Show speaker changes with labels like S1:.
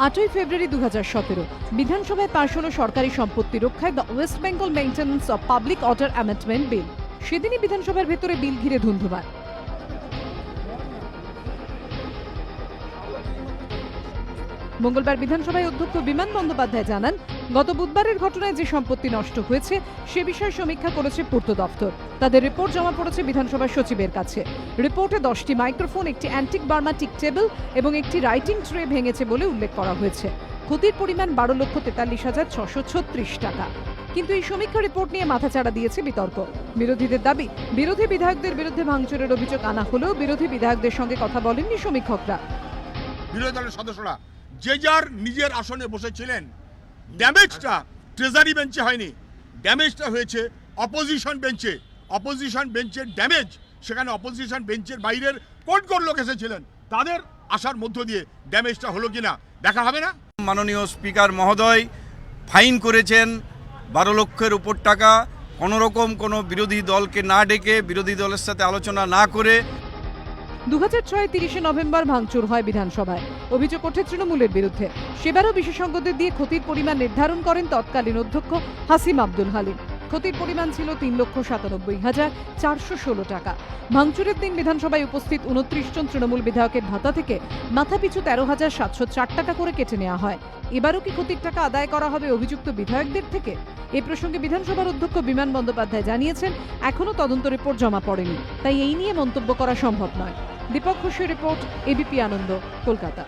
S1: 8ই ফেব্রুয়ারি 2017 বিধানসভায় পাশ হলো সরকারি সম্পত্তি রক্ষায় the West Bengal maintenance of public order amendment bill. সেদিনই বিধানসভার ভেতরে বিল ঘিরে ধুন্ধুমার। মঙ্গলবার বিধানসভায় অধ্যক্ষ বিমান বন্দ্যোপাধ্যায় জানান, গত বুধবারের ঘটনায় যে সম্পত্তি নষ্ট হয়েছে সে বিষয়ে সমীক্ষা করেছে পূর্ত দপ্তর। তাদের রিপোর্ট জমা পড়েছে বিধানসভার সচিবের কাছে। রিপোর্টে 10টি মাইক্রোফোন, একটি অ্যান্টিক বার্মা টিক টেবিল এবং একটি রাইটিং ট্রে ভেঙেছে বলে উল্লেখ করা হয়েছে। ক্ষতির পরিমাণ 12,43,636 টাকা। কিন্তু এই সমীক্ষা রিপোর্ট নিয়ে মাথাচাড়া দিয়েছে বিতর্ক। বিরোধীদের দাবি, বিরোধী বিধায়কদের বিরুদ্ধে ভাঙচুরের অভিযোগ আনা হলেও বিরোধী বিধায়কদের সঙ্গে কথা বলেননি সমীক্ষকরা।
S2: বিরোধী দলের সদস্যরা যে যার নিজের আসনে বসেছিলেন, ড্যামেজটা ট্রেজারি বেঞ্চে হয়নি, ড্যামেজটা হয়েছে অপোজিশন বেঞ্চে। অপোজিশন বেঞ্চের ড্যামেজ, সেখানে অপোজিশন বেঞ্চের বাইরের কোন লোক এসেছিলেন তাদের আসার মধ্য দিয়ে ড্যামেজটা হলো কিনা দেখা হবে না।
S3: মাননীয় স্পিকার মহোদয় ফাইন করেছেন 12 লক্ষের উপর টাকা, কোনোরকম কোনো বিরোধী দলকে না ডেকে, বিরোধী দলের সাথে আলোচনা না করে।
S1: 2006 30শে নভেম্বর ভাঙচুর হয় বিধানসভায়। অভিযোগ ওঠে তৃণমূলের বিরুদ্ধে। সেবারও বিশেষজ্ঞদের দিয়ে ক্ষতির পরিমাণ নির্ধারণ করেন তৎকালীন অধ্যক্ষ হাসিম আব্দুল হালিম। ক্ষতির পরিমাণ ছিল 3,97,416 টাকা। ভাঙচুরের দিন বিধানসভায় উপস্থিত 29 জন তৃণমূল বিধায়কের ভাতা থেকে মাথাপিছু 13,704 টাকা করে কেটে নেওয়া হয়। এবারও কি ক্ষতির টাকা আদায় করা হবে অভিযুক্ত বিধায়কদের থেকে? এ প্রসঙ্গে বিধানসভার অধ্যক্ষ বিমান বন্দ্যোপাধ্যায় জানিয়েছেন, এখনও তদন্ত রিপোর্ট জমা পড়েনি, তাই এই নিয়ে মন্তব্য করা সম্ভব নয়। দীপক ঘোষের রিপোর্ট, এবিপি আনন্দ, কলকাতা।